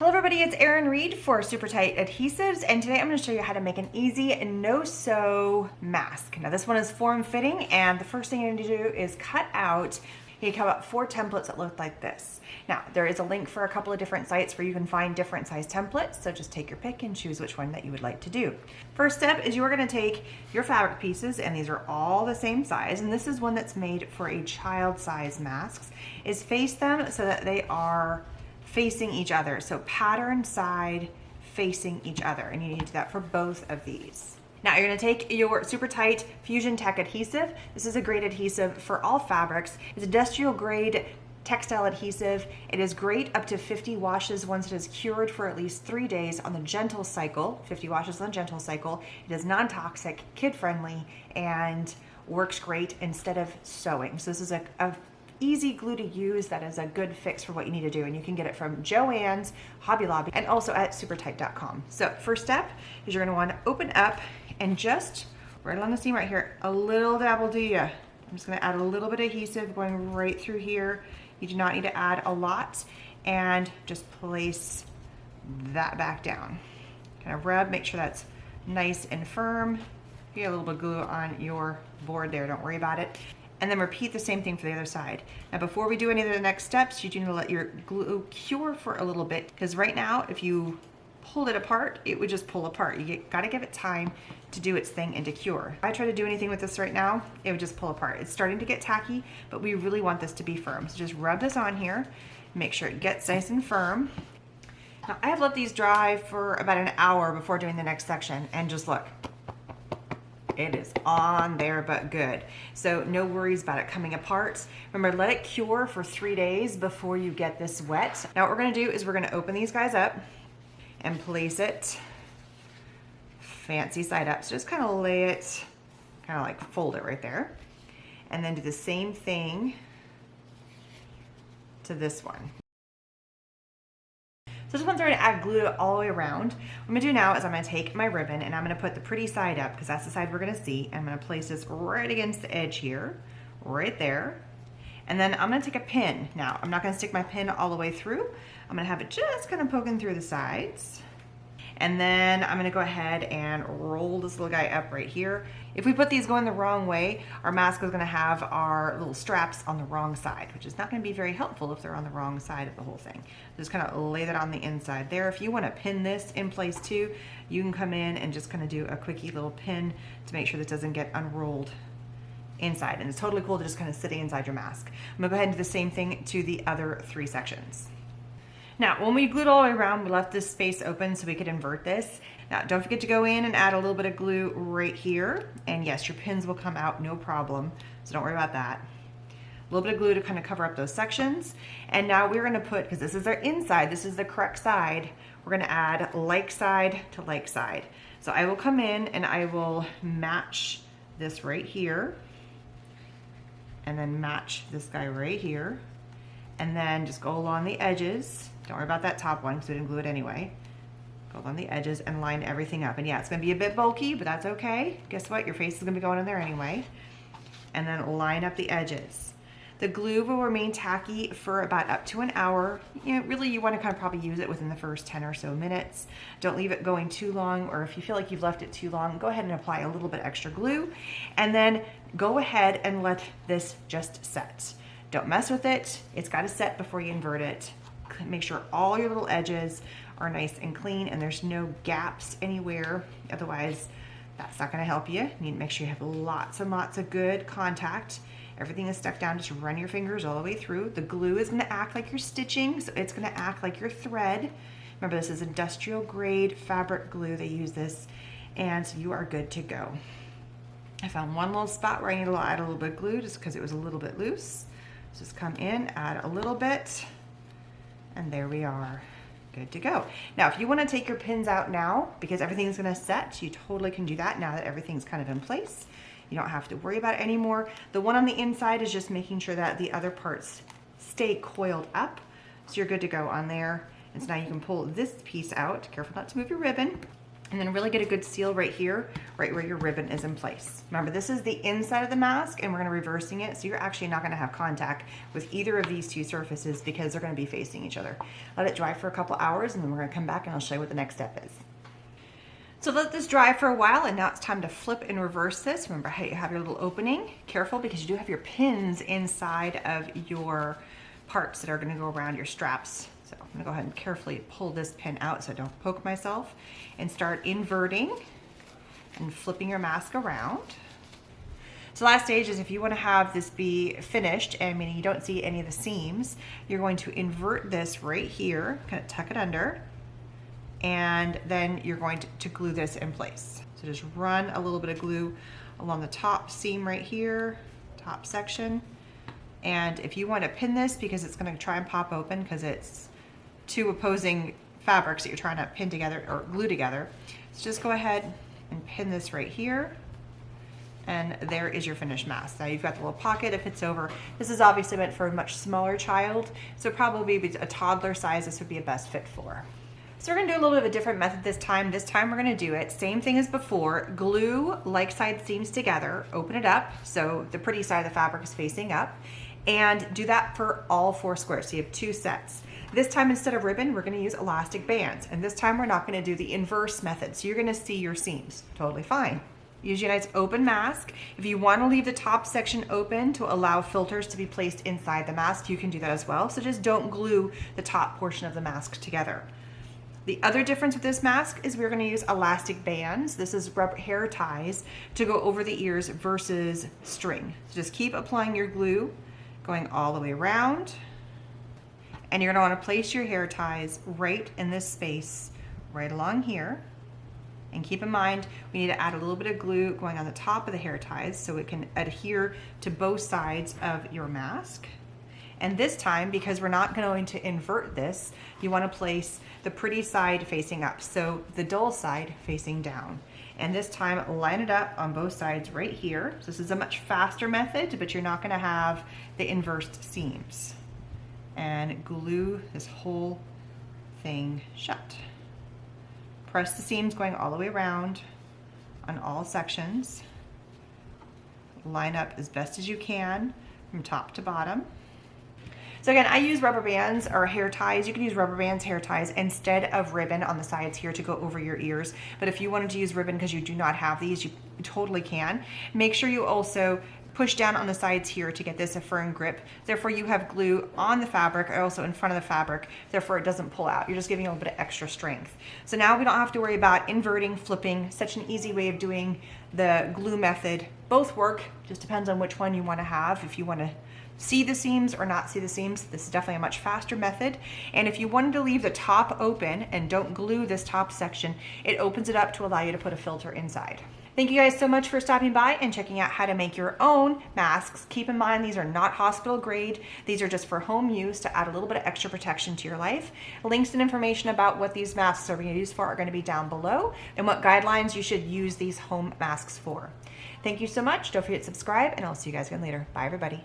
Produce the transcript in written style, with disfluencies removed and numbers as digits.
Hello everybody, it's Erin Reed for Super Tight Adhesives, and today I'm going to show you how to make an easy no-sew mask. Now this one is form-fitting, and the first thing you need to do is cut out 4 templates that look like this. Now there is a link for a couple of different sites where you can find different size templates, so just take your pick and choose which one that you would like to do. First step is you are going to take your fabric pieces, and these are all the same size, and this is one that's made for a child size masks, is face them so that they are facing each other. So pattern side facing each other, and you need to do that for both of these. Now you're going to take your Super Tight Fusion Tech adhesive. This is a great adhesive for all fabrics. It's industrial grade textile adhesive. It is great up to 50 washes once it is cured for at least 3 days on the gentle cycle. 50 washes on the gentle cycle. It is non-toxic, kid friendly, and works great instead of sewing. So this is a easy glue to use that is a good fix for what you need to do, and you can get it from Joann's, Hobby Lobby, and also at supertight.com. So first step is you're going to want to open up and just right along the seam right here, a little dabble do ya. I'm just going to add a little bit of adhesive going right through here. You do not need to add a lot, and just place that back down. Kind of rub, make sure that's nice and firm. You get a little bit of glue on your board there, don't worry about it. And then repeat the same thing for the other side. Now before we do any of the next steps, you do need to let your glue cure for a little bit, because right now if you pulled it apart, it would just pull apart. You gotta give it time to do its thing and to cure. If I try to do anything with this right now, it would just pull apart. It's starting to get tacky, but we really want this to be firm. So just rub this on here, make sure it gets nice and firm. Now I have let these dry for about an hour before doing the next section, and just look. It is on there but good. So no worries about it coming apart. Remember, let it cure for 3 days before you get this wet. Now what we're gonna do is we're gonna open these guys up and place it fancy side up. So just kind of lay it, kind of like fold it right there. And then do the same thing to this one. So this one's ready to add glue all the way around. What I'm gonna do now is I'm gonna take my ribbon and I'm gonna put the pretty side up, because that's the side we're gonna see. I'm gonna place this right against the edge here, right there. And then I'm gonna take a pin. Now, I'm not gonna stick my pin all the way through. I'm gonna have it just kind of poking through the sides. And then I'm gonna go ahead and roll this little guy up right here. If we put these going the wrong way, our mask is gonna have our little straps on the wrong side, which is not gonna be very helpful if they're on the wrong side of the whole thing. Just kind of lay that on the inside there. If you wanna pin this in place too, you can come in and just kind of do a quickie little pin to make sure this doesn't get unrolled inside. And it's totally cool to just kind of sit inside your mask. I'm gonna go ahead and do the same thing to the other 3 sections. Now, when we glued all the way around, we left this space open so we could invert this. Now, don't forget to go in and add a little bit of glue right here. And yes, your pins will come out, no problem. So don't worry about that. A little bit of glue to kind of cover up those sections. And now we're gonna put, because this is our inside, this is the correct side, we're gonna add like side to like side. So I will come in and I will match this right here. And then match this guy right here. And then just go along the edges. Don't worry about that top one because we didn't glue it anyway. Go along the edges and line everything up. And yeah, it's gonna be a bit bulky, but that's okay. Guess what? Your face is gonna be going in there anyway. And then line up the edges. The glue will remain tacky for about up to an hour. You know, really you wanna kind of probably use it within the first 10 or so minutes. Don't leave it going too long, or if you feel like you've left it too long, go ahead and apply a little bit extra glue. And then go ahead and let this just set. Don't mess with it. It's got to set before you invert it. Make sure all your little edges are nice and clean and there's no gaps anywhere. Otherwise, that's not going to help you. You need to make sure you have lots and lots of good contact. Everything is stuck down. Just run your fingers all the way through. The glue is going to act like you're stitching, so it's going to act like your thread. Remember, this is industrial grade fabric glue. They use this, and you are good to go. I found one little spot where I need to add a little bit of glue just because it was a little bit loose. Just come in, add a little bit, and there we are, good to go. Now, if you want to take your pins out now, because everything's going to set, you totally can do that now that everything's kind of in place. You don't have to worry about it anymore. The one on the inside is just making sure that the other parts stay coiled up, so you're good to go on there. And so now you can pull this piece out. Careful not to move your ribbon. And then really get a good seal right here, right where your ribbon is in place. Remember, this is the inside of the mask and we're gonna reversing it, so you're actually not gonna have contact with either of these two surfaces because they're gonna be facing each other. Let it dry for a couple hours and then we're gonna come back and I'll show you what the next step is. So let this dry for a while, and now it's time to flip and reverse this. Remember how you have your little opening. Careful, because you do have your pins inside of your parts that are gonna go around your straps. So I'm gonna go ahead and carefully pull this pin out so I don't poke myself, and start inverting and flipping your mask around. So last stage is if you want to have this be finished, and meaning you don't see any of the seams, you're going to invert this right here, kind of tuck it under, and then you're going to glue this in place. So just run a little bit of glue along the top seam right here, top section. And if you want to pin this, because it's going to try and pop open because it's two opposing fabrics that you're trying to pin together or glue together, so just go ahead and pin this right here. And there is your finished mask. Now you've got the little pocket if it's over. This is obviously meant for a much smaller child, so probably a toddler size this would be a best fit for. So we're gonna do a little bit of a different method this time. This time we're gonna do it, same thing as before, glue like side seams together, open it up so the pretty side of the fabric is facing up, and do that for all 4 squares. So you have 2 sets. This time instead of ribbon, we're gonna use elastic bands. And this time we're not gonna do the inverse method. So you're gonna see your seams, totally fine. Use your nice open mask. If you wanna leave the top section open to allow filters to be placed inside the mask, you can do that as well. So just don't glue the top portion of the mask together. The other difference with this mask is we're gonna use elastic bands. This is rubber hair ties to go over the ears versus string. So just keep applying your glue, going all the way around. And you're gonna wanna place your hair ties right in this space, right along here. And keep in mind, we need to add a little bit of glue going on the top of the hair ties so it can adhere to both sides of your mask. And this time, because we're not going to invert this, you want to place the pretty side facing up, so the dull side facing down. And this time, line it up on both sides right here. So this is a much faster method, but you're not going to have the inversed seams. And glue this whole thing shut. Press the seams going all the way around on all sections. Line up as best as you can from top to bottom. So again, I use rubber bands or hair ties. You can use rubber bands, hair ties instead of ribbon on the sides here to go over your ears. But if you wanted to use ribbon because you do not have these, you totally can. Make sure you also push down on the sides here to get this a firm grip. Therefore you have glue on the fabric or also in front of the fabric. Therefore it doesn't pull out. You're just giving a little bit of extra strength. So now we don't have to worry about inverting, flipping. Such an easy way of doing the glue method. Both work, just depends on which one you want to have. If you want to see the seams or not see the seams, this is definitely a much faster method. And if you wanted to leave the top open and don't glue this top section, it opens it up to allow you to put a filter inside. Thank you guys so much for stopping by and checking out how to make your own masks. Keep in mind, these are not hospital grade. These are just for home use to add a little bit of extra protection to your life. Links and information about what these masks are being used for are going to be down below, and what guidelines you should use these home masks for. Thank you so much. Don't forget to subscribe, and I'll see you guys again later. Bye, everybody.